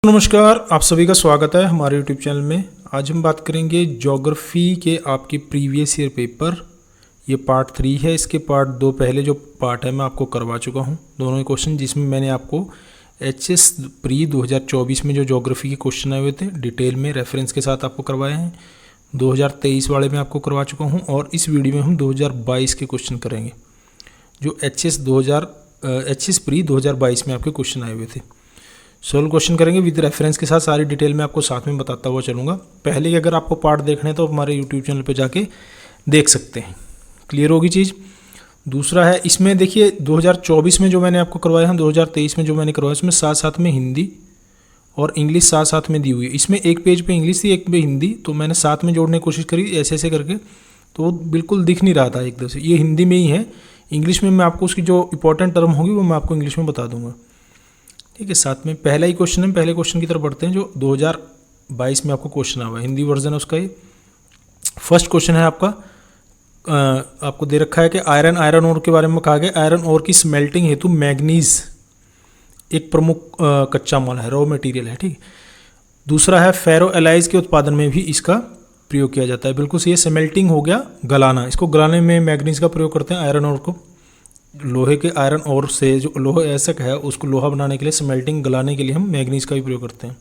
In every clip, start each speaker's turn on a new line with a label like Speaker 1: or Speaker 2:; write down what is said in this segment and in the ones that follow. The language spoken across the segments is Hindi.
Speaker 1: नमस्कार, आप सभी का स्वागत है हमारे यूट्यूब चैनल में। आज हम बात करेंगे ज्योग्राफी के आपके प्रीवियस ईयर पेपर। ये पार्ट 3 है। इसके पार्ट 2 पहले जो पार्ट है मैं आपको करवा चुका हूँ, दोनों ही क्वेश्चन, जिसमें मैंने आपको HS प्री 2024 में जो ज्योग्राफी के क्वेश्चन आए हुए थे डिटेल में रेफरेंस के साथ आपको करवाए हैं। 2023 वाले में आपको करवा चुका हूँ और इस वीडियो में हम 2022 के क्वेश्चन करेंगे, जो HS प्री 2022 में आपके क्वेश्चन आए हुए थे। सोल्व क्वेश्चन करेंगे विद रेफरेंस के साथ, सारी डिटेल में आपको साथ में बताता हुआ चलूँगा। पहले कि अगर आपको पार्ट देखने हैं तो हमारे यूट्यूब चैनल पे जाके देख सकते हैं, क्लियर होगी चीज़। दूसरा है, इसमें देखिए 2024 में जो मैंने आपको करवाया है, 2023 में जो मैंने करवाया, इसमें साथ साथ में हिंदी और इंग्लिश साथ साथ में दी हुई है। इसमें एक पेज पे इंग्लिश थी, एक पे हिंदी, तो मैंने साथ में जोड़ने की कोशिश करी ऐसे ऐसे करके, तो बिल्कुल दिख नहीं रहा था एकदम से। ये हिंदी में ही है, इंग्लिश में मैं आपको उसकी जो इंपॉर्टेंट टर्म होगी वो मैं आपको इंग्लिश में बता दूंगा, ठीक है। साथ में पहला ही क्वेश्चन है, पहले क्वेश्चन की तरफ बढ़ते हैं, जो 2022 में आपको क्वेश्चन आया है, हिंदी वर्जन है उसका। ये फर्स्ट क्वेश्चन है आपका, आपको दे रखा है कि आयरन ओर के बारे में कहा गया, आयरन ओर की स्मेल्टिंग हेतु मैग्नीज एक प्रमुख कच्चा माल है, रॉ मटेरियल है, ठीक। दूसरा है, फेरो एलाइज के उत्पादन में भी इसका प्रयोग किया जाता है। बिल्कुल सही है, स्मेल्टिंग हो गया गलाना, इसको गलाने में मैग्नीज का प्रयोग करते हैं। आयरन ओर को, लोहे के आयरन ओर से जो लोहा ऐसा है उसको लोहा बनाने के लिए, स्मेल्टिंग गलाने के लिए हम मैग्नीज का भी प्रयोग करते हैं।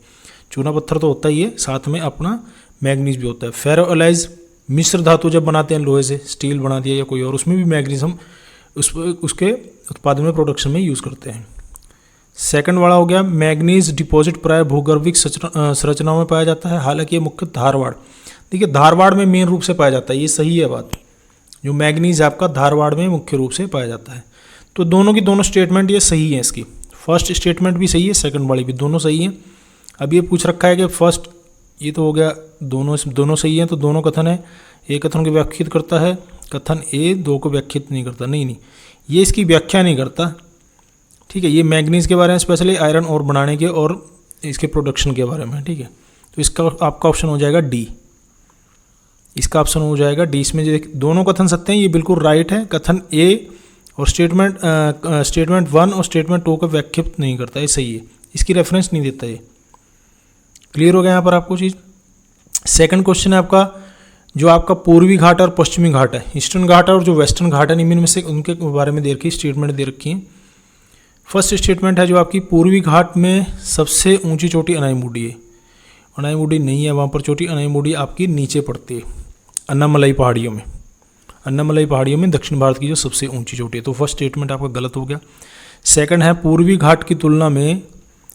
Speaker 1: चूना पत्थर तो होता ही है, साथ में अपना मैग्नीज भी होता है। फेरो एलाइज मिश्र धातु जब बनाते हैं लोहे से, स्टील बना दिया या कोई और, उसमें भी मैग्नीज हम उसके उत्पादन में, प्रोडक्शन में यूज़ करते हैं। सेकंड वाला हो गया, मैग्नीज डिपॉजिट प्राय भूगर्भिक संरचनाओं में पाया जाता है, हालांकि ये मुख्य धारवाड़, देखिए धारवाड़ में मेन रूप से पाया जाता है, ये सही है बात। जो मैग्नीज आपका धारवाड़ में मुख्य रूप से पाया जाता है। तो दोनों की दोनों स्टेटमेंट ये सही है, इसकी फर्स्ट स्टेटमेंट भी सही है, सेकंड वाली भी, दोनों सही है। अब ये पूछ रखा है कि फर्स्ट, ये तो हो गया दोनों सही है, तो दोनों कथन है, एक कथन को व्याख्यात करता है, कथन ए दो को व्याख्यात नहीं करता, नहीं ये इसकी व्याख्या नहीं करता, ठीक है। ये मैग्नीज के बारे में स्पेशली, आयरन और बनाने के और इसके प्रोडक्शन के बारे में, ठीक है। तो इसका आपका ऑप्शन हो जाएगा डी, इसका ऑप्शन हो जाएगा डी। इसमें जो दोनों कथन सत्य हैं, ये बिल्कुल राइट है। कथन ए और स्टेटमेंट 1 और स्टेटमेंट 2 को व्याख्यात नहीं करता, ये सही है, इसकी रेफरेंस नहीं देता। ये क्लियर हो गया यहाँ पर आपको चीज़। सेकंड क्वेश्चन है आपका, जो आपका पूर्वी घाट और पश्चिमी घाट है, ईस्टर्न घाट और जो वेस्टर्न घाट है, निम्न में से उनके बारे में दे रखी स्टेटमेंट दे रखी है। फर्स्ट स्टेटमेंट है, जो आपकी पूर्वी घाट में सबसे ऊंची चोटी अनाईमुडी है। अनाईमुडी नहीं है वहाँ पर चोटी, अनाईमुडी आपकी नीचे पड़ती है अन्नामलाई पहाड़ियों में, अन्नामलाई पहाड़ियों में दक्षिण भारत की जो सबसे ऊंची चोटी है। तो फर्स्ट स्टेटमेंट आपका गलत हो गया। सेकंड है, पूर्वी घाट की तुलना में,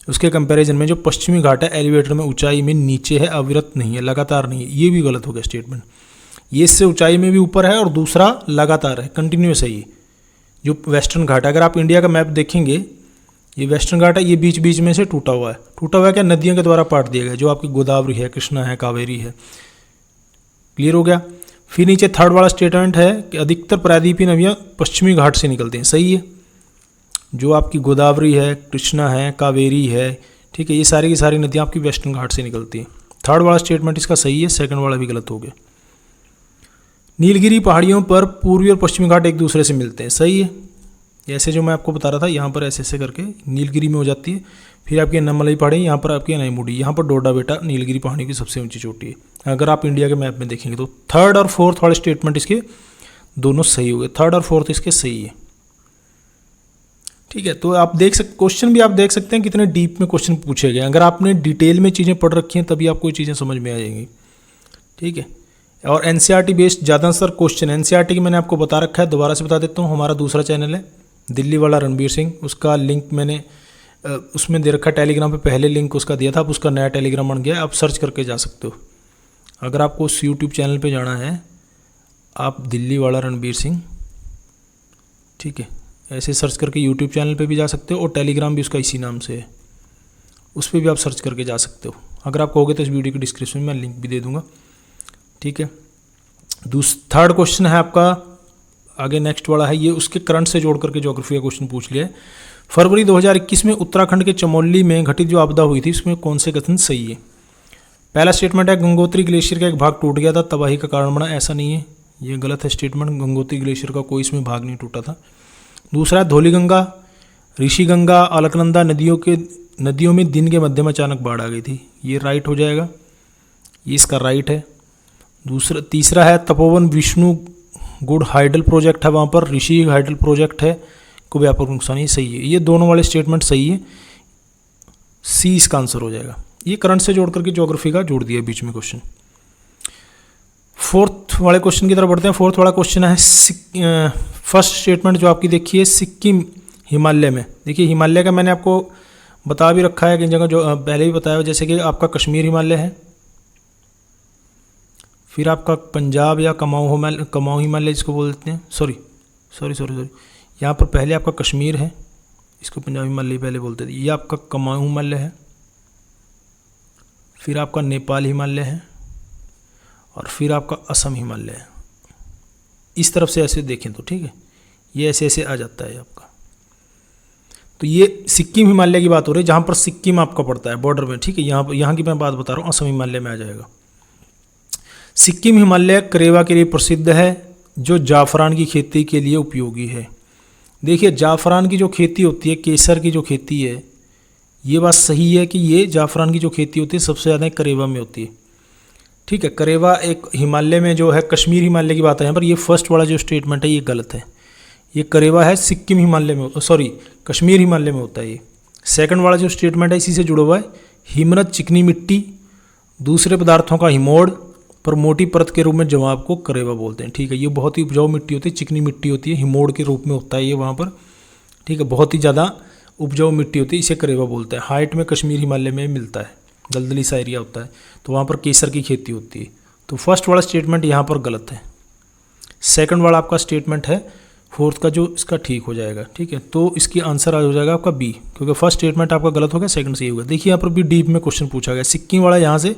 Speaker 1: उसके कंपैरिजन में जो पश्चिमी घाट है एलिवेटर में ऊंचाई में नीचे है, अविरत नहीं है, लगातार नहीं है, ये भी गलत हो गया स्टेटमेंट। ये इससे ऊंचाई में भी ऊपर है और दूसरा लगातार है, कंटिन्यूस है। ये जो वेस्टर्न घाट है, अगर आप इंडिया का मैप देखेंगे, ये वेस्टर्न घाट है, ये बीच बीच में से टूटा हुआ है। टूटा हुआ है क्या, नदियों के द्वारा पाट दिया गया, जो आपकी गोदावरी है, कृष्णा है, कावेरी है। क्लियर हो गया। फिर नीचे थर्ड वाला स्टेटमेंट है कि अधिकतर प्रायद्वीपीय नदियाँ पश्चिमी घाट से निकलती हैं, सही है। जो आपकी गोदावरी है, कृष्णा है, कावेरी है, ठीक है, ये सारी की सारी नदियाँ आपकी वेस्टर्न घाट से निकलती हैं। थर्ड वाला स्टेटमेंट इसका सही है, सेकंड वाला भी गलत हो गया। नीलगिरी पहाड़ियों पर पूर्वी और पश्चिमी घाट एक दूसरे से मिलते हैं, सही है। ऐसे जो मैं आपको बता रहा था, यहाँ पर ऐसे ऐसे करके नीलगिरी में हो जाती है, फिर आपकी अन्नामलाई पहाड़ी, यहाँ पर आपकी अनाईमुडी, यहाँ पर डोडा बेटा नीलगिरी पहाड़ी की सबसे ऊंची चोटी है, अगर आप इंडिया के मैप में देखेंगे तो। थर्ड और फोर्थ वाले स्टेटमेंट इसके दोनों सही हो गए, थर्ड और फोर्थ इसके सही है, ठीक है। तो आप देख सकते, क्वेश्चन भी आप देख सकते हैं कितने डीप में क्वेश्चन पूछे गए। अगर आपने डिटेल में चीज़ें पढ़ रखी हैं तभी आपको ये चीज़ें समझ में आ जाएंगी, ठीक है। और एनसीईआरटी बेस्ड ज़्यादातर क्वेश्चन, एनसीईआरटी की मैंने आपको बता रखा है, दोबारा से बता देता हूँ। हमारा दूसरा चैनल है दिल्ली वाला रणबीर सिंह, उसका लिंक मैंने उसमें दे रखा, टेलीग्राम पे पहले लिंक उसका दिया था, अब उसका नया टेलीग्राम बन गया, आप सर्च करके जा सकते हो। अगर आपको उस यूट्यूब चैनल पे जाना है, आप दिल्ली वाला रणबीर सिंह, ठीक है, ऐसे सर्च करके यूट्यूब चैनल पे भी जा सकते हो, और टेलीग्राम भी उसका इसी नाम से है, उस पर भी आप सर्च करके जा सकते हो। अगर आप कहोगे तो इस वीडियो की डिस्क्रिप्शन में मैं लिंक भी दे दूँगा, ठीक है। थर्ड क्वेश्चन है आपका, आगे नेक्स्ट वाला है, ये उसके करंट से जोड़ करके ज्योग्राफी का क्वेश्चन पूछ लिया है। फरवरी 2021 में उत्तराखंड के चमोली में घटित जो आपदा हुई थी, उसमें कौन से कथन सही है। पहला स्टेटमेंट है, गंगोत्री ग्लेशियर का एक भाग टूट गया था, तबाही का कारण बना, ऐसा नहीं है, ये गलत है स्टेटमेंट। गंगोत्री ग्लेशियर का कोई इसमें भाग नहीं टूटा था। दूसरा है, धौलीगंगा, ऋषिगंगा, अलकनंदा नदियों के नदियों में दिन के मध्य में अचानक बाढ़ आ गई थी, ये राइट हो जाएगा, ये इसका राइट है। तीसरा है तपोवन विष्णु गुड़ हाइडल प्रोजेक्ट है, वहाँ पर ऋषि हाइडल प्रोजेक्ट है, को व्यापक नुकसान, ये सही है। ये दोनों वाले स्टेटमेंट सही है, सी इसका आंसर हो जाएगा। ये करंट से जोड़ करके ज्योग्राफी का जोड़ दिया बीच में क्वेश्चन। फोर्थ वाले क्वेश्चन की तरफ बढ़ते हैं। फोर्थ वाला क्वेश्चन है फर्स्ट स्टेटमेंट जो आपकी देखिए सिक्किम हिमालय में। देखिए हिमालय का मैंने आपको बता भी रखा है कि जगह जो पहले भी बताया, जैसे कि आपका कश्मीर हिमालय है, फिर आपका पंजाब या कमाऊ हिमालय जिसको बोलते हैं, सॉरी यहाँ पर पहले आपका कश्मीर है, इसको पंजाब हिमालय पहले बोलते थे। ये आपका कमाऊ हिमालय है, फिर आपका नेपाल हिमालय है, और फिर आपका असम हिमालय है। इस तरफ से ऐसे देखें तो ठीक है, ये ऐसे ऐसे आ जाता है आपका। तो ये सिक्किम हिमालय की बात हो रही है, जहाँ पर सिक्किम आपका पड़ता है बॉर्डर में, ठीक है। यहाँ की मैं बात बता रहा हूँ, असम हिमालय में आ जाएगा। सिक्किम हिमालय करेवा के लिए प्रसिद्ध है, जो जाफरान की खेती के लिए उपयोगी है। देखिए जाफरान की जो खेती होती है, केसर की जो खेती है, ये बात सही है कि ये जाफरान की जो खेती होती है सबसे ज़्यादा करेवा में होती है, ठीक है। करेवा एक हिमालय में जो है, कश्मीर हिमालय की बात है यहाँ पर, ये फर्स्ट वाला जो स्टेटमेंट है ये गलत है। ये करेवा है सिक्किम हिमालय में, सॉरी कश्मीर हिमालय में होता है। ये सेकंड वाला जो स्टेटमेंट है इसी से जुड़ा हुआ है। हिमनद चिकनी मिट्टी, दूसरे पदार्थों का हिमोड़ पर मोटी परत के रूप में जवाब को करेवा बोलते हैं, ठीक है। ये बहुत ही उपजाऊ मिट्टी होती है, चिकनी मिट्टी होती है, हिमोड़ के रूप में होता है ये वहाँ पर, ठीक है। बहुत ही ज़्यादा उपजाऊ मिट्टी होती है, इसे करेवा बोलते हैं। हाइट में कश्मीर हिमालय में मिलता है, दलदली सा एरिया होता है, तो वहाँ पर केसर की खेती होती है। तो फर्स्ट वाला स्टेटमेंट यहाँ पर गलत है। सेकंड वाला आपका स्टेटमेंट है फोर्थ का जो इसका ठीक हो जाएगा, ठीक है। तो इसकी आंसर हो जाएगा आपका बी, क्योंकि फर्स्ट स्टेटमेंट आपका गलत हो गया, सेकंड सही होगा। देखिए यहाँ पर भी डीप में क्वेश्चन पूछा गया। सिक्किम वाला यहाँ से,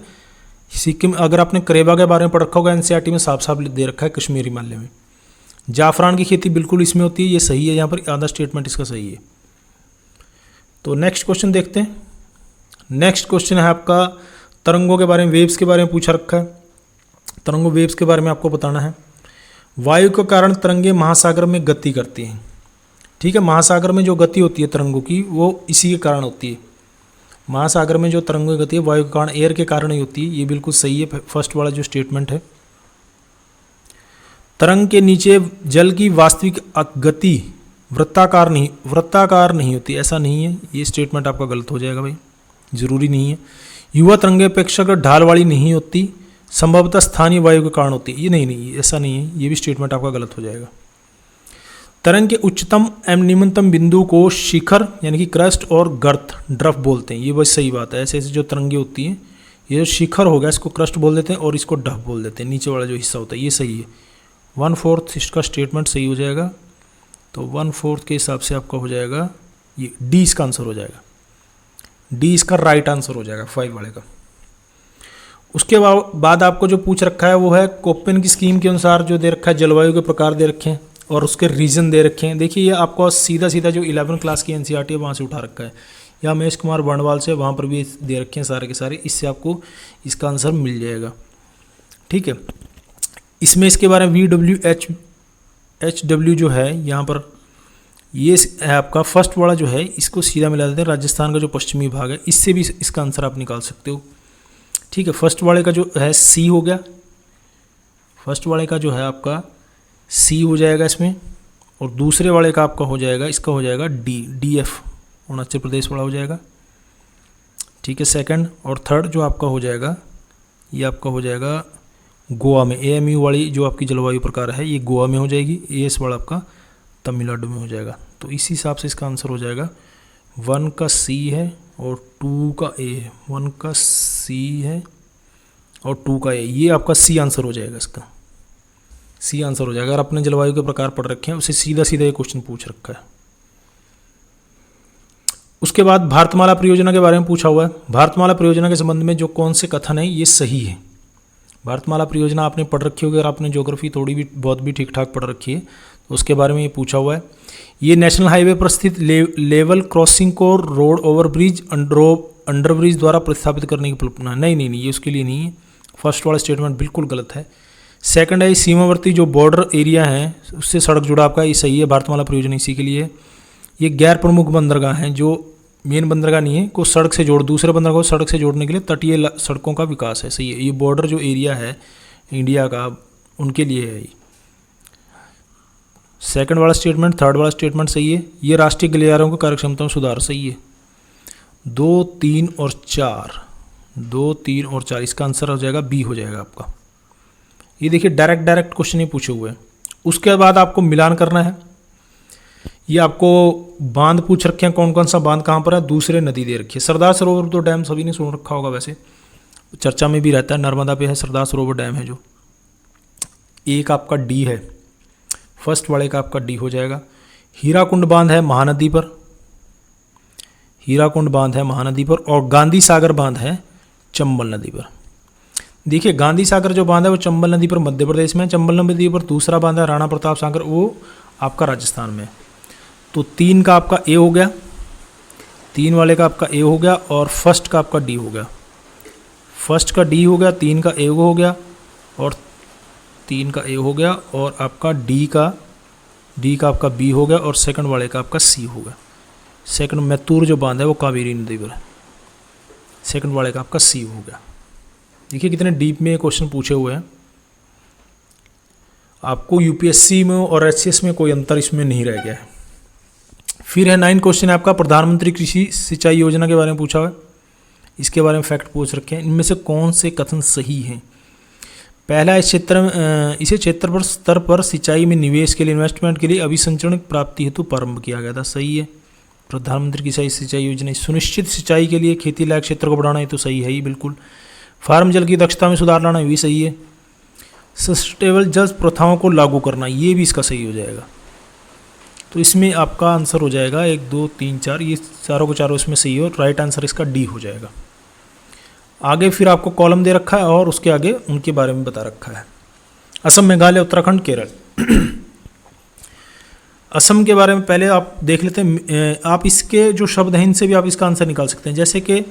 Speaker 1: सिक्किम अगर आपने करेवा के बारे में पढ़ रखा होगा एनसीईआरटी में, साफ साफ दे रखा है कश्मीर हिमालय में। जाफरान की खेती बिल्कुल इसमें होती है, ये सही है, यहाँ पर आधा स्टेटमेंट इसका सही है। तो नेक्स्ट क्वेश्चन देखते हैं। नेक्स्ट क्वेश्चन है आपका तरंगों के बारे में, वेव्स के बारे में पूछा रखा है। तरंगों वेव्स के बारे में आपको बताना है। वायु के कारण तरंगे महासागर में गति करती हैं, ठीक है। महासागर में जो गति होती है तरंगों की, वो इसी के कारण होती है। महासागर में जो तरंगों की गति है वायु के कारण, एयर के कारण ही होती है, ये बिल्कुल सही है फर्स्ट वाला जो स्टेटमेंट है। तरंग के नीचे जल की वास्तविक गति वृत्ताकार नहीं होती, ऐसा नहीं है, ये स्टेटमेंट आपका गलत हो जाएगा भाई, जरूरी नहीं है। युवा तरंगे अपेक्षाकृत ढाल वाली नहीं होती, संभवतः स्थानीय वायु के कारण होती है, ये नहीं ऐसा नहीं है, ये भी स्टेटमेंट आपका गलत हो जाएगा। तरंग के उच्चतम एवं निम्नतम बिंदु को शिखर यानी कि क्रस्ट और गर्त ड्रफ बोलते हैं, ये बस सही बात है। ऐसे ऐसे जो तरंगे होती हैं, ये जो शिखर हो गया इसको क्रस्ट बोल देते हैं और इसको डफ बोल देते हैं, नीचे वाला जो हिस्सा होता है, ये सही है। 1/4 इसका स्टेटमेंट सही हो जाएगा। तो 1/4 के हिसाब से आपका हो जाएगा ये डी, इसका आंसर हो जाएगा डी, इसका राइट आंसर हो जाएगा 5 वाले का। उसके बाद आपको जो पूछ रखा है वो है कोपेन की स्कीम के अनुसार जो दे रखा है, जलवायु के प्रकार दे रखे हैं और उसके रीजन दे रखे हैं। देखिए ये आपको सीधा जो 11 क्लास की एनसीईआरटी है वहाँ से उठा रखा है, या महेश कुमार बर्णवाल से, वहाँ पर भी दे रखे हैं सारे के सारे, इससे आपको इसका आंसर मिल जाएगा, ठीक है। इसमें इसके बारे में VWHW जो है यहाँ पर, ये है आपका फर्स्ट वाला जो है, इसको सीधा मिला देते हैं, राजस्थान का जो पश्चिमी भाग है, इससे भी इसका आंसर आप निकाल सकते हो, ठीक है। फर्स्ट वाले का जो है सी हो गया, फर्स्ट वाले का जो है आपका सी हो जाएगा इसमें, और दूसरे वाले का आपका हो जाएगा, इसका हो जाएगा DF अरुणाचल प्रदेश वाला हो जाएगा, ठीक है। सेकंड और थर्ड जो आपका हो जाएगा, ये आपका हो जाएगा गोवा में, AMU वाली जो आपकी जलवायु प्रकार है ये गोवा में हो जाएगी, AS वाला आपका तमिलनाडु में हो जाएगा। तो इसी हिसाब से इसका आंसर हो जाएगा 1 का C है और 2 का A है, 1 का C है और 2 का A, ये आपका C आंसर हो जाएगा, इसका C आंसर हो जाएगा। अगर आपने जलवायु के प्रकार पढ़ रखे हैं, उसे सीधा ये क्वेश्चन पूछ रखा है। उसके बाद भारतमाला परियोजना के बारे में पूछा हुआ है। भारतमाला परियोजना के संबंध में जो कौन से कथन है ये सही है। भारतमाला परियोजना आपने पढ़ रखी होगी, अगर आपने ज्योग्राफी थोड़ी भी बहुत भी ठीक ठाक पढ़ रखी है तो उसके बारे में ये पूछा हुआ है। ये नेशनल हाईवे पर स्थित लेवल क्रॉसिंग को रोड ओवरब्रिज अंडरब्रिज द्वारा प्रतिस्थापित करने की कल्पना, नहीं, ये उसके लिए नहीं है। फर्स्ट वाला स्टेटमेंट बिल्कुल गलत है। सेकंड है सीमावर्ती जो बॉर्डर एरिया है उससे सड़क जुड़ाव का, ये सही है, भारतमाला परियोजना इसी के लिए है। ये गैर प्रमुख बंदरगाह हैं जो मेन बंदरगाह नहीं है, को सड़क से दूसरे बंदरगाह को सड़क से जोड़ने के लिए तटीय सड़कों का विकास है। सही है, ये बॉर्डर जो एरिया है इंडिया का उनके लिए है ये। सेकंड वाला स्टेटमेंट, थर्ड वाला स्टेटमेंट सही है। ये राष्ट्रीय गलियारों की कार्यक्षमता में सुधार, सही है। 2, 3 और 4, 2, 3 और 4 इसका आंसर हो जाएगा बी हो जाएगा आपका। ये देखिए डायरेक्ट क्वेश्चन ही पूछे हुए हैं। उसके बाद आपको मिलान करना है। ये आपको बांध पूछ रखे हैं, कौन कौन सा बांध कहाँ पर है, दूसरे नदी दे रखी है। सरदार सरोवर तो डैम सभी ने सुन रखा होगा, वैसे चर्चा में भी रहता है, नर्मदा पे है सरदार सरोवर डैम है जो। एक आपका डी है, फर्स्ट वाले का आपका डी हो जाएगा। हीराकुंड बांध है महानदी पर, हीराकुंड बांध है महानदी पर, और गांधी सागर बांध है चंबल नदी पर। देखिए गांधी सागर जो बांध है वो चंबल नदी पर मध्य प्रदेश में, चंबल नदी पर दूसरा बांध है राणा प्रताप सागर, वो आपका राजस्थान में। तो 3 का आपका ए हो गया, 3 वाले का आपका ए हो गया, और फर्स्ट का आपका डी हो गया। फर्स्ट का डी हो गया, 3 का ए हो गया, और 3 का ए हो गया, और आपका डी का आपका बी हो गया, और सेकंड वाले का आपका सी हो गया। सेकंड मैतूर जो बांध है वो कावेरी नदी पर है, सेकंड वाले का आपका सी हो गया। देखिए कितने डीप में ये क्वेश्चन पूछे हुए हैं। आपको यूपीएससी में और एचसीएस में कोई अंतर इसमें नहीं रह गया है। फिर है 9 क्वेश्चन है आपका प्रधानमंत्री कृषि सिंचाई योजना के बारे में पूछा हुआ है। इसके बारे में फैक्ट पूछ रखे हैं, इनमें से कौन से कथन सही हैं। पहला, इसे क्षेत्र पर स्तर पर सिंचाई में निवेश के लिए, इन्वेस्टमेंट के लिए अभिसंचरण प्राप्ति हेतु प्रारंभ किया गया था, सही है। प्रधानमंत्री कृषि सिंचाई योजना सुनिश्चित सिंचाई के लिए खेती लायक क्षेत्र को बढ़ाना, ये तो सही है ही बिल्कुल। फार्म जल की दक्षता में सुधार लाना, ये भी सही है। सस्टेनेबल जल प्रथाओं को लागू करना, ये भी इसका सही हो जाएगा। तो इसमें आपका आंसर हो जाएगा 1, 2, 3, 4, ये चारों को चारों इसमें सही हो। राइट आंसर इसका डी हो जाएगा। आगे फिर आपको कॉलम दे रखा है और उसके आगे उनके बारे में बता रखा है। असम, मेघालय, उत्तराखंड, केरल। असम के बारे में पहले आप देख लेते हैं। आप इसके जो शब्द हैं इनसे भी आप इसका आंसर निकाल सकते हैं। जैसे कि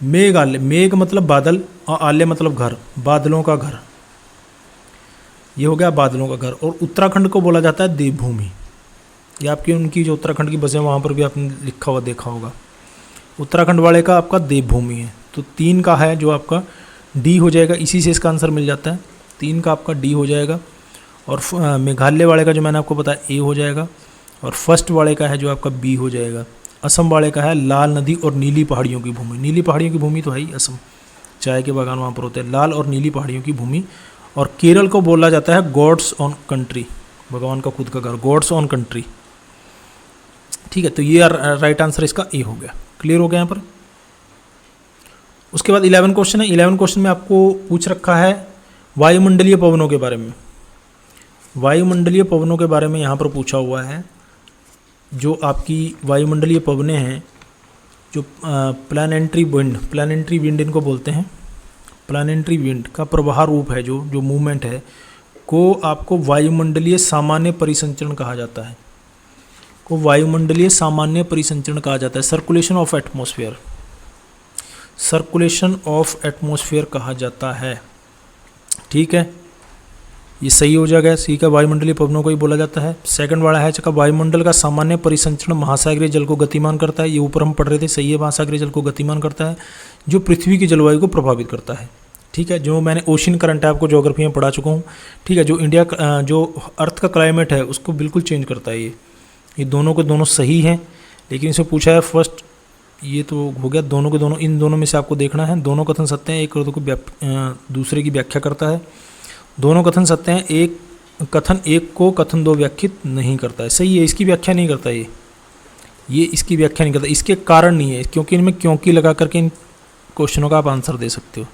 Speaker 1: मेघालय, मेघ मतलब बादल और आलय मतलब घर, बादलों का घर, ये हो गया बादलों का घर। और उत्तराखंड को बोला जाता है देवभूमि। ये आपकी उनकी जो उत्तराखंड की बसें वहाँ पर भी आपने लिखा हुआ देखा होगा। उत्तराखंड वाले का आपका देवभूमि है। तो 3 का है जो आपका डी हो जाएगा, इसी से इसका आंसर मिल जाता है। 3 का आपका डी हो जाएगा। और मेघालय वाले का जो मैंने आपको बताया ए हो जाएगा। और फर्स्ट वाले का है जो आपका बी हो जाएगा। असम वाले का है लाल नदी और नीली पहाड़ियों की भूमि। नीली पहाड़ियों की भूमि तो है ही असम, चाय के बागान वहाँ पर होते हैं। लाल और नीली पहाड़ियों की भूमि। और केरल को बोला जाता है गॉड्स ऑन कंट्री, भगवान का खुद का घर, गॉड्स ऑन कंट्री। ठीक है, तो ये राइट आंसर इसका ए हो गया। क्लियर हो गया यहाँ पर। उसके बाद 11 क्वेश्चन है। 11 क्वेश्चन में आपको पूछ रखा है वायुमंडलीय पवनों के बारे में। वायुमंडलीय पवनों के बारे में यहाँ पर पूछा हुआ है। जो आपकी वायुमंडलीय पवनें हैं, जो प्लानेटरी विंड इनको बोलते हैं। प्लानेटरी विंड का प्रवाह रूप है, जो मूवमेंट है, को आपको वायुमंडलीय सामान्य परिसंचरण कहा जाता है। को वायुमंडलीय सामान्य परिसंचरण कहा जाता है। Circulation of atmosphere, circulation of atmosphere कहा जाता है। ठीक है, ये सही हो जाएगा। सी का वायुमंडलीय पवनों को ही बोला जाता है। सेकंड वाला है का वायुमंडल का सामान्य परिसंचरण महासागरीय जल को गतिमान करता है। ये ऊपर हम पढ़ रहे थे, सही है। महासागरीय जल को गतिमान करता है, जो पृथ्वी की जलवायु को प्रभावित करता है। ठीक है, जो मैंने ओशन करंट है आपको ज्योग्राफी में पढ़ा चुका हूँ। ठीक है, जो अर्थ का क्लाइमेट है उसको बिल्कुल चेंज करता है। ये दोनों के दोनों सही हैं, लेकिन इसे पूछा है फर्स्ट, ये तो हो गया दोनों के दोनों। इन दोनों में से आपको देखना है, दोनों कथन सत्य हैं, एक दूसरे की व्याख्या करता है। दोनों कथन सत्य हैं, एक कथन एक को कथन 2 व्याख्यात नहीं करता है। सही है, इसकी व्याख्या नहीं करता ये इसकी व्याख्या नहीं करता। इसके कारण नहीं है, क्योंकि इनमें क्योंकि लगा करके इन क्वेश्चनों का आप आंसर दे सकते हो।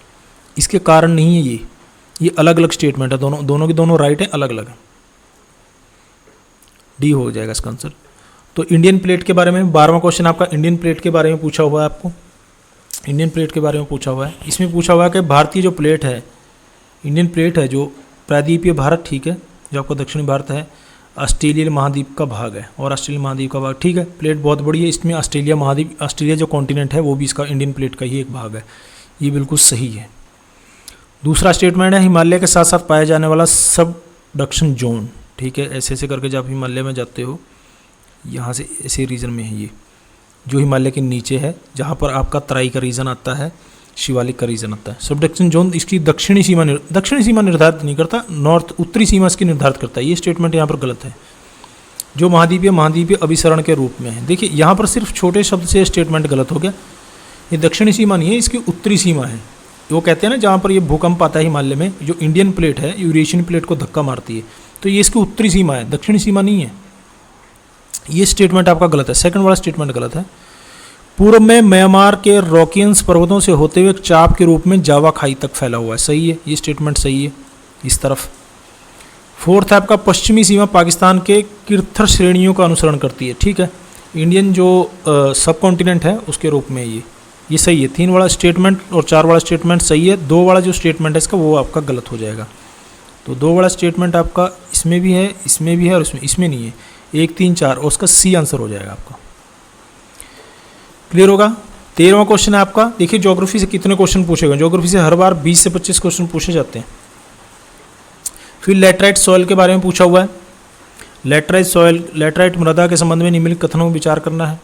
Speaker 1: इसके कारण नहीं है, ये अलग अलग स्टेटमेंट है। दोनों के दोनों राइट हैं, अलग अलग है। डी हो जाएगा इसका आंसर। तो इंडियन प्लेट के बारे में 12वां क्वेश्चन आपका इंडियन प्लेट के बारे में पूछा हुआ है। आपको इंडियन प्लेट के बारे में पूछा हुआ है। इसमें पूछा हुआ है कि भारतीय जो प्लेट है, इंडियन प्लेट है, जो प्रायद्वीपीय भारत, ठीक है, जो आपका दक्षिणी भारत है, ऑस्ट्रेलिया महाद्वीप का भाग है। और ऑस्ट्रेलिया महाद्वीप का भाग, ठीक है, प्लेट बहुत बड़ी है। इसमें ऑस्ट्रेलिया महाद्वीप, ऑस्ट्रेलिया जो कॉन्टिनेंट है वो भी इसका इंडियन प्लेट का ही एक भाग है। ये बिल्कुल सही है। दूसरा स्टेटमेंट है हिमालय के साथ साथ पाया जाने वाला सबडक्शन जोन। ठीक है, ऐसे ऐसे करके जब आप हिमालय में जाते हो, यहाँ से ऐसे रीजन में है ये। जो हिमालय के नीचे है, जहाँ पर आपका तराई का रीजन आता है, शिवालिक का रीजन आता है। सबडक्शन जोन इसकी दक्षिणी सीमा निर्धारित नहीं करता, नॉर्थ उत्तरी सीमा इसकी निर्धारित करता है। ये स्टेटमेंट यहाँ पर गलत है। जो महाद्वीपीय अभिसरण के रूप में है, देखिए यहाँ पर सिर्फ छोटे शब्द से स्टेटमेंट गलत हो गया। ये दक्षिणी सीमा नहीं है, इसकी उत्तरी सीमा है। वो कहते हैं ना जहाँ पर ये भूकंप आता है हिमालय में, जो इंडियन प्लेट है यूरेशियन प्लेट को धक्का मारती है, तो ये इसकी उत्तरी सीमा है, दक्षिणी सीमा नहीं है। ये स्टेटमेंट आपका गलत है, सेकंड वाला स्टेटमेंट गलत है। पूर्व में म्यांमार के रॉकियंस पर्वतों से होते हुए एक चाप के रूप में जावा खाई तक फैला हुआ है, सही है, ये स्टेटमेंट सही है इस तरफ। फोर्थ है आपका पश्चिमी सीमा पाकिस्तान के किर्थर श्रेणियों का अनुसरण करती है, ठीक है, इंडियन जो सब कॉन्टिनेंट है उसके रूप में ये सही है। 3 वाला स्टेटमेंट और 4 वाला स्टेटमेंट सही है। 2 वाला जो स्टेटमेंट है इसका वो आपका गलत हो जाएगा। तो 2 वाला स्टेटमेंट आपका इसमें भी है, इसमें भी है और इसमें नहीं है। 1, 3, 4 और उसका सी आंसर हो जाएगा आपका। क्लियर होगा। 13वां क्वेश्चन है आपका। देखिए ज्योग्राफी से कितने क्वेश्चन पूछे गए। ज्योग्राफी से हर बार 20 से 25 क्वेश्चन पूछे जाते हैं। फिर लैटराइट सॉइल के बारे में पूछा हुआ है। लैटराइट सॉइल, लैटराइट मृदा के संबंध में निम्नलिखित कथनों में विचार करना है।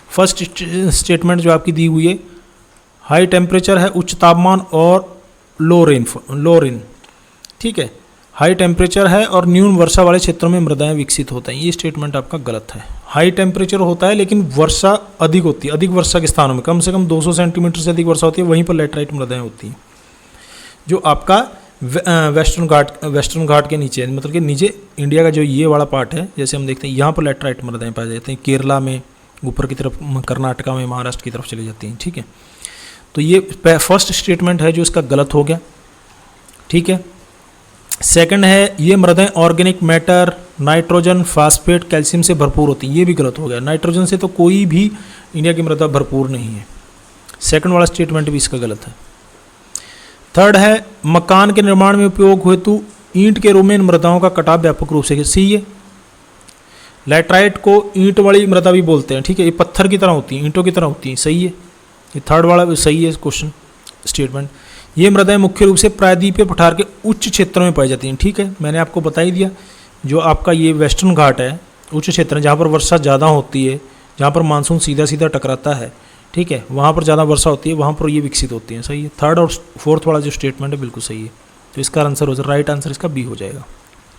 Speaker 1: फर्स्ट स्टेटमेंट जो आपकी दी हुई है, हाई टेम्परेचर है, उच्च तापमान और लो रेन, ठीक है, हाई टेम्परेचर है और न्यून वर्षा वाले क्षेत्रों में मृदाएं विकसित होते हैं। ये स्टेटमेंट आपका गलत है। हाई टेम्परेचर होता है लेकिन वर्षा अधिक होती है, अधिक वर्षा के स्थानों में कम से कम 200 सेंटीमीटर से अधिक वर्षा होती है, वहीं पर लैटराइट मृदाएं होती हैं। जो आपका वेस्टर्न घाट के नीचे है, मतलब कि नीचे इंडिया का जो ये वाला पार्ट है, जैसे हम देखते हैं यहाँ पर लैटराइट मृदाएं पाई जाती हैं। केरला में ऊपर की तरफ, कर्नाटका में, महाराष्ट्र की तरफ चली जाती हैं, ठीक है। तो ये फर्स्ट स्टेटमेंट है जो इसका गलत हो गया, ठीक है। सेकंड है, ये मृदाएं organic matter, nitrogen, phosphate, calcium से भरपूर होती हैं। ये भी गलत हो गया। नाइट्रोजन से तो कोई भी इंडिया की मृदा भरपूर नहीं है। सेकंड वाला स्टेटमेंट भी इसका गलत है। थर्ड है, मकान के निर्माण में उपयोग हेतु ईंट के रूप में इन मृदाओं का कटाव व्यापक रूप से सही है। लैटराइट को ईंट वाली मृदा भी बोलते हैं, ठीक है, ये पत्थर की तरह होती हैं, ईंटों की तरह होती हैं, सही है। ये थर्ड वाला भी सही है क्वेश्चन स्टेटमेंट। ये मृदाएं मुख्य रूप से प्रायद्वीपीय पठार के उच्च क्षेत्रों में पाई जाती हैं, ठीक है, मैंने आपको बता ही दिया। जो आपका ये वेस्टर्न घाट है, उच्च क्षेत्र है, जहाँ पर वर्षा ज़्यादा होती है, जहाँ पर मानसून सीधा सीधा टकराता है, ठीक है, वहाँ पर ज़्यादा वर्षा होती है, वहाँ पर ये विकसित होती हैं, सही है। थर्ड और फोर्थ वाला जो स्टेटमेंट है बिल्कुल सही है। तो इसका आंसर हो जाएगा, राइट आंसर इसका बी हो जाएगा।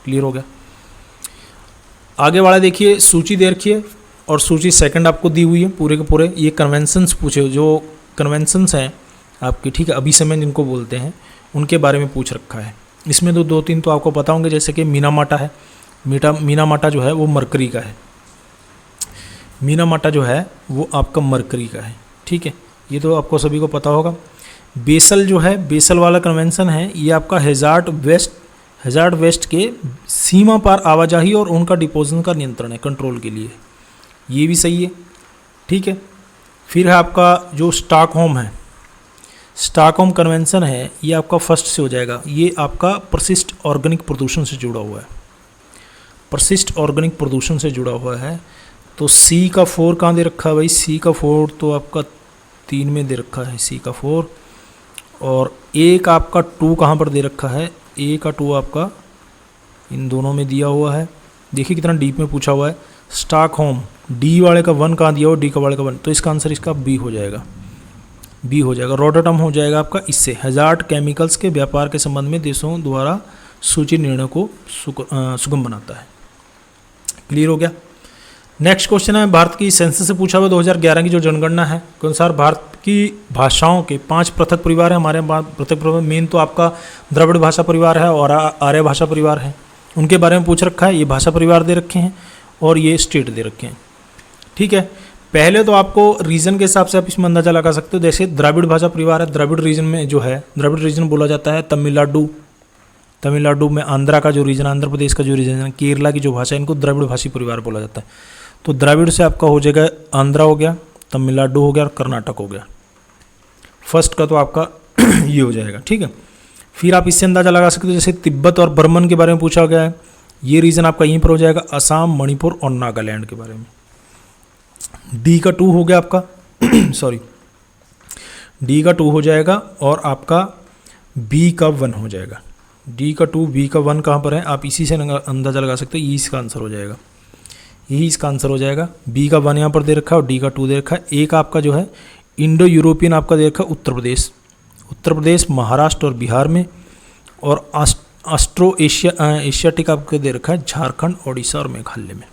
Speaker 1: क्लियर हो गया। आगे वाला देखिए, सूची दे रखी है और सूची सेकंड आपको दी हुई है पूरे के पूरे। ये कन्वेंशंस पूछे, जो कन्वेंशंस हैं आपके, ठीक है, अभिसमय जिनको बोलते हैं, उनके बारे में पूछ रखा है। इसमें तो 2-3 तो आपको पता होंगे, जैसे कि मीनामाटा है। मीनामाटा जो है वो मरकरी का है। मीनामाटा जो है वो आपका मरकरी का है, ठीक है, ये तो आपको सभी को पता होगा। बेसल जो है, बेसल वाला कन्वेंशन है, ये आपका हैजार्ड वेस्ट के सीमा पार आवाजाही और उनका डिपोजिशन का नियंत्रण है, कंट्रोल के लिए, ये भी सही है, ठीक है। फिर है आपका जो स्टॉकहोम है, स्टॉकहोम कन्वेंशन है, ये आपका फर्स्ट से हो जाएगा। ये आपका परसिस्ट ऑर्गेनिक प्रदूषण से जुड़ा हुआ है, परसिस्ट ऑर्गेनिक प्रदूषण से जुड़ा हुआ है। तो सी का 4 कहाँ दे रखा है भाई? सी का 4 तो आपका 3 में दे रखा है, सी का 4। और ए का आपका 2 कहाँ पर दे रखा है? ए का 2 आपका इन दोनों में दिया हुआ है। देखिए कितना डीप में पूछा हुआ है। स्टॉकहोम, डी वाले का 1 कहाँ दिया हुआ, डी का वाले का 1, तो इसका आंसर इसका बी हो जाएगा, बी हो जाएगा। रोटरडम हो जाएगा आपका इससे। हैजार्ड केमिकल्स के व्यापार के संबंध में देशों द्वारा सूची निर्णय को सुगम बनाता है। क्लियर हो गया। नेक्स्ट क्वेश्चन है, भारत की सेंसस से पूछा हुआ 2011 की जो जनगणना है के अनुसार भारत की भाषाओं के 5 पृथक परिवार है हमारे। पृथक परिवार मेन तो आपका द्रविड़ भाषा परिवार है और आर्य भाषा परिवार है, उनके बारे में पूछ रखा है। ये भाषा परिवार दे रखे हैं और ये स्टेट दे रखे हैं, ठीक है। पहले तो आपको रीजन के हिसाब से आप इसमें अंदाजा लगा सकते हो। जैसे द्रविड़ भाषा परिवार है, द्रविड़ रीजन में जो है, द्रविड़ रीजन बोला जाता है तमिलनाडु में, आंध्रा का जो रीजन, आंध्र प्रदेश का जो रीजन है, केरला की जो भाषा है, इनको द्रविड़ भाषी परिवार बोला जाता है। तो द्रविड़ से आपका हो जाएगा आंध्रा हो गया, तमिलनाडु हो गया और कर्नाटक हो गया। फर्स्ट का तो आपका ये हो जाएगा, ठीक है। फिर आप इससे अंदाजा लगा सकते हो, जैसे तिब्बत और बर्मन के बारे में पूछा गया है, ये रीजन आपका यहीं पर हो जाएगा, असम, मणिपुर और नागालैंड के बारे में। डी का 2 हो गया आपका सॉरी, डी का 2 हो जाएगा और आपका बी का 1 हो जाएगा। डी का 2, बी का 1 कहाँ पर है, आप इसी से अंदाज़ा लगा सकते हो, ये इसका आंसर हो जाएगा। यही इसका आंसर हो जाएगा। बी का 1 यहाँ पर दे रखा है और डी का 2 दे रखा है। ए का आपका जो है इंडो यूरोपियन आपका दे रखा है उत्तर प्रदेश, महाराष्ट्र और बिहार में, और ऑस्ट्रो एशियाटिक आपको दे रखा है झारखंड, ओडिशा और मेघालय में।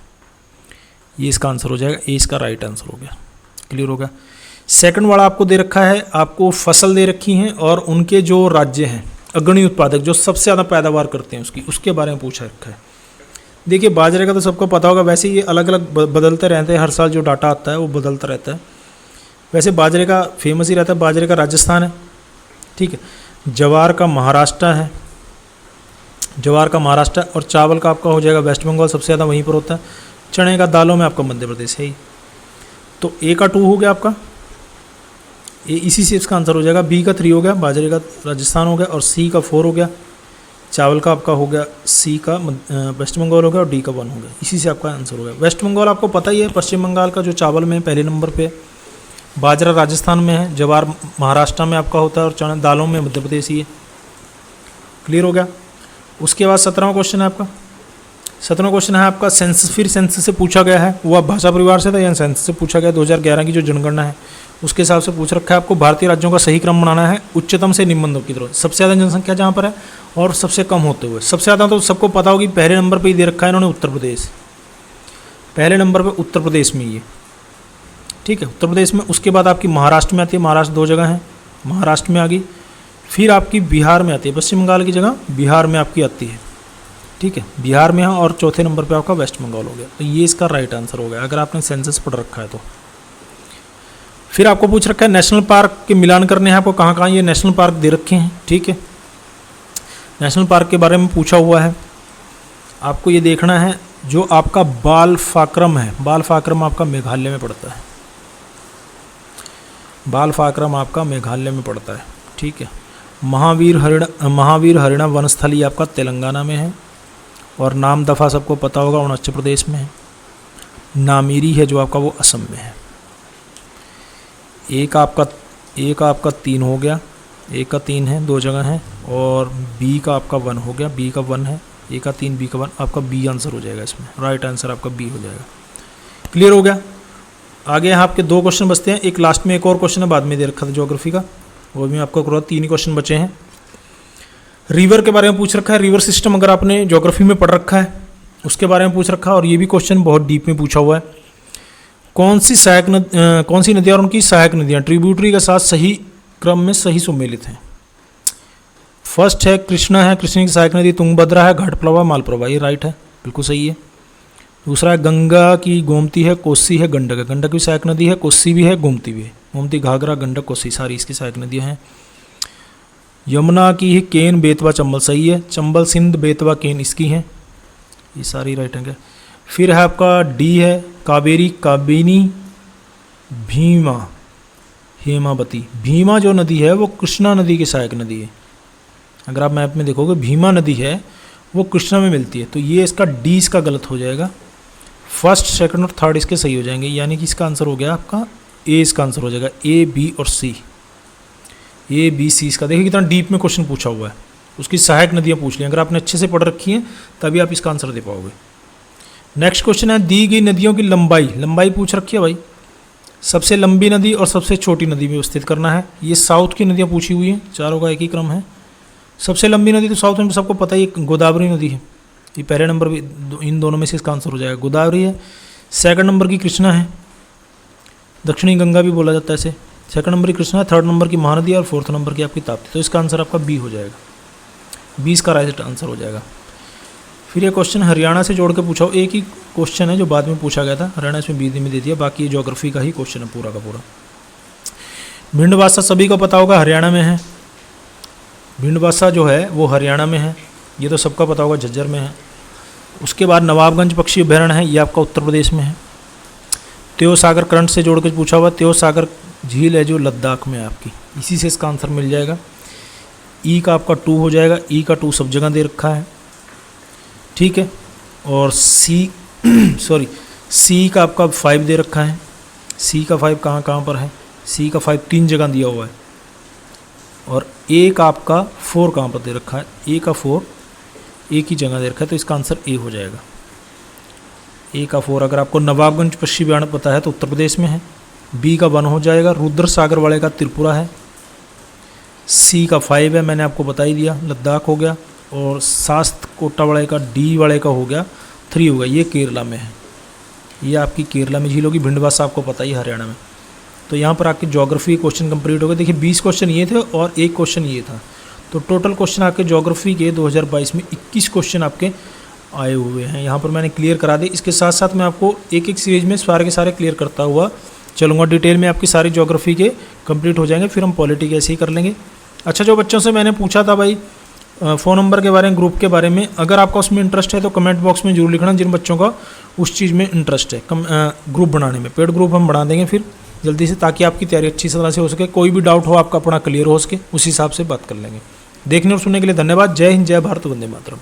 Speaker 1: ये इसका आंसर हो जाएगा। ए इसका राइट आंसर हो गया। क्लियर हो गया। सेकंड वाला आपको दे रखा है, आपको फसल दे रखी हैं और उनके जो राज्य हैं अग्रणी उत्पादक जो सबसे ज़्यादा पैदावार करते हैं उसके बारे में पूछा रखा है। देखिए बाजरे का तो सबको पता होगा, वैसे ये अलग अलग बदलते रहते हैं, हर साल जो डाटा आता है वो बदलता रहता है। वैसे बाजरे का फेमस ही रहता है, बाजरे का राजस्थान है, ठीक है। जवार का महाराष्ट्र है, और चावल का आपका हो जाएगा वेस्ट बंगाल, सबसे ज़्यादा वहीं पर होता है। चने का दालों में आपका मध्य प्रदेश है ही। तो ए का 2 हो गया आपका, ए इसी से इसका आंसर हो जाएगा। बी का 3 हो गया, बाजरे का राजस्थान हो गया, और सी का 4 हो गया, चावल का आपका हो गया, सी का वेस्ट बंगाल हो गया, और डी का 1 हो गया। इसी से आपका आंसर हो गया। वेस्ट बंगाल आपको पता ही है, पश्चिम बंगाल का जो चावल में पहले नंबर पे, बाजरा राजस्थान में है, जवार महाराष्ट्र में आपका होता है, और चना दालों में मध्य प्रदेश ही है। क्लियर हो गया। उसके बाद 17वां क्वेश्चन है आपका। 17वां क्वेश्चन है आपका सेंसस। फिर सेंसस से पूछा गया है, वो भाषा परिवार से था या सेंसस से पूछा गया। 2011 की जो जनगणना है उसके हिसाब से पूछ रखा है आपको। भारतीय राज्यों का सही क्रम बनाना है उच्चतम से निम्नतम की तरफ। सबसे ज़्यादा जनसंख्या जहाँ पर है और सबसे कम होते हुए। सबसे ज़्यादा तो सबको पता होगी, पहले नंबर पर ही दे रखा है इन्होंने उत्तर प्रदेश, पहले नंबर पर उत्तर प्रदेश में ये, ठीक है, उत्तर प्रदेश में। उसके बाद आपकी महाराष्ट्र में आती है, महाराष्ट्र 2 जगह है, महाराष्ट्र में आ गई। फिर आपकी बिहार में आती है, पश्चिम बंगाल की जगह बिहार में आपकी आती है, ठीक है, बिहार में है। और चौथे नंबर पे आपका वेस्ट बंगाल हो गया। तो ये इसका राइट आंसर हो गया अगर आपने सेंसस पढ़ रखा है तो। फिर आपको पूछ रखा है नेशनल पार्क के मिलान करने हैं आपको, कहाँ कहाँ ये नेशनल पार्क दे रखे हैं, ठीक है। नेशनल पार्क के बारे में पूछा हुआ है, आपको ये देखना है। जो आपका बालफाक्रम है, बालफाक्रम आपका मेघालय में पड़ता है, बालफाक्रम आपका मेघालय में पड़ता है, ठीक है। महावीर हरिणा वनस्थली आपका तेलंगाना में है, और नाम दफ़ा सबको पता होगा अरुणाचल प्रदेश में है। नामेरी है जो आपका वो असम में है। एक आपका 3 हो गया, ए का 3 है, 2 जगह है, और बी का आपका 1 हो गया, बी का 1 है, ए का 3, बी का 1, आपका बी आंसर हो जाएगा इसमें। राइट आंसर आपका बी हो जाएगा। क्लियर हो गया। आगे यहाँ आपके 2 क्वेश्चन बचते हैं, एक लास्ट में एक और क्वेश्चन है, बाद में दे रखा था ज्योग्राफी का, वो भी आपको करो। 3 ही क्वेश्चन बचे हैं। रिवर के बारे में पूछ रखा है, रिवर सिस्टम अगर आपने ज्योग्राफी में पढ़ रखा है उसके बारे में पूछ रखा है, और ये भी क्वेश्चन बहुत डीप में पूछा हुआ है। कौन सी नदियाँ और उनकी सहायक नदियाँ ट्रिब्यूटरी के साथ सही क्रम में सही सुमेलित हैं। फर्स्ट है कृष्णा है, कृष्ण की सहायक नदी तुंगभद्रा है, घाटप्रभा, मालप्रभा, ये राइट है, बिल्कुल सही है। दूसरा है गंगा की गोमती है, कोसी है, गंडक है, गंडक की सहायक नदी है, कोसी भी है, गोमती भी है, गोमती, घाघरा, गंडक, कोसी सारी इसकी सहायक नदियाँ हैं। यमुना की है केन, बेतवा, चंबल, सही है। चंबल, सिंध, बेतवा, केन इसकी हैं, ये सारी राइट है। फिर है आपका डी है कावेरी, काबिनी, भीमा, हेमावती। भीमा जो नदी है वो कृष्णा नदी की सहायक नदी है। अगर आप मैप में देखोगे भीमा नदी है वो कृष्णा में मिलती है, तो ये इसका डी इसका गलत हो जाएगा। फर्स्ट, सेकंड और थर्ड इसके सही हो जाएंगे, यानी कि इसका आंसर हो गया आपका ए, इसका आंसर हो जाएगा ए, बी और सी। ए, बी, सी इसका देखिए कितना डीप में क्वेश्चन पूछा हुआ है, उसकी सहायक नदियाँ पूछ ली। अगर आपने अच्छे से पढ़ रखी हैं तभी आप इसका आंसर दे पाओगे। नेक्स्ट क्वेश्चन है दी गई नदियों की लंबाई पूछ रखी है भाई। सबसे लंबी नदी और सबसे छोटी नदी में व्यवस्थित करना है। ये साउथ की नदियाँ पूछी हुई हैं, चारों का एक ही क्रम है। सबसे लंबी नदी तो साउथ में सबको पता ही गोदावरी नदी है, ये पहले नंबर भी, इन दोनों में से इसका आंसर हो जाएगा गोदावरी है। सेकंड नंबर की कृष्णा है, दक्षिणी गंगा भी बोला जाता है इसे। सेकंड नंबर की कृष्णा है, थर्ड नंबर की महानदी है, और फोर्थ नंबर की आपकी ताप्ती। तो इसका आंसर आपका बी हो जाएगा, 20 का राइट आंसर हो जाएगा। फिर ये क्वेश्चन हरियाणा से जोड़ के पूछा, एक ही क्वेश्चन है जो बाद में पूछा गया था, हरियाणा इसमें बीच में दे दिया, बाकी ये ज्योग्राफी का ही क्वेश्चन है पूरा का पूरा। भिंडवासा सभी को पता होगा हरियाणा में है, भिंडवासा जो है वो हरियाणा में है, ये तो सबका पता होगा झज्जर में है। उसके बाद नवाबगंज पक्षी अभ्यारण्य है, ये आपका उत्तर प्रदेश में है। त्यो सागर करंट से जोड़ के पूछा हुआ, त्यो सागर झील है जो लद्दाख में है आपकी, इसी से इसका आंसर मिल जाएगा। ई का आपका 2 हो जाएगा, ई का 2 सब जगह दे रखा है, ठीक है। और सी सी का आपका 5 दे रखा है। सी का 5 कहाँ पर है, सी का 5 3 जगह दिया हुआ है। और ए का आपका 4 कहाँ पर दे रखा है, ए का 4 एक ही जगह दे रखा है, तो इसका आंसर ए हो जाएगा। ए का 4, अगर आपको नवाबगंज पश्चिम बयान पता है तो उत्तर प्रदेश में है। बी का 1 हो जाएगा, रुद्र सागर वाले का त्रिपुरा है। सी का 5 है, मैंने आपको बता ही दिया, लद्दाख हो गया। और शास्त कोटा वाले का डी वाले का हो गया 3 होगा, ये केरला में है। ये आपकी केरला में झील होगी, भिंडवासा आपको पता ही हरियाणा में। तो यहाँ पर आपके ज्योग्राफी क्वेश्चन कंप्लीट हो गए। देखिए 20 क्वेश्चन ये थे और एक क्वेश्चन ये था, तो टोटल क्वेश्चन आपके ज्योग्राफी के 2022 में 21 क्वेश्चन आपके आए हुए हैं। यहाँ पर मैंने क्लियर करा दी। इसके साथ साथ मैं आपको एक एक सीरीज में सारे के सारे क्लियर करता हुआ चलूँगा। डिटेल में आपकी सारी ज्योग्राफी के कंप्लीट हो जाएंगे, फिर हम पॉलिटी के ऐसे ही कर लेंगे। अच्छा, जो बच्चों से मैंने पूछा था भाई फ़ोन नंबर के बारे में, ग्रुप के बारे में, अगर आपका उसमें इंटरेस्ट है तो कमेंट बॉक्स में जरूर लिखना जिन बच्चों का उस चीज़ में इंटरेस्ट है ग्रुप बनाने में। पेड ग्रुप हम बना देंगे फिर जल्दी से, ताकि आपकी तैयारी अच्छी तरह से हो सके। कोई भी डाउट हो आपका अपना क्लियर हो सके, उस हिसाब से बात कर लेंगे। देखने और सुनने के लिए धन्यवाद। जय हिंद, जय भारत, वंदे मातरम।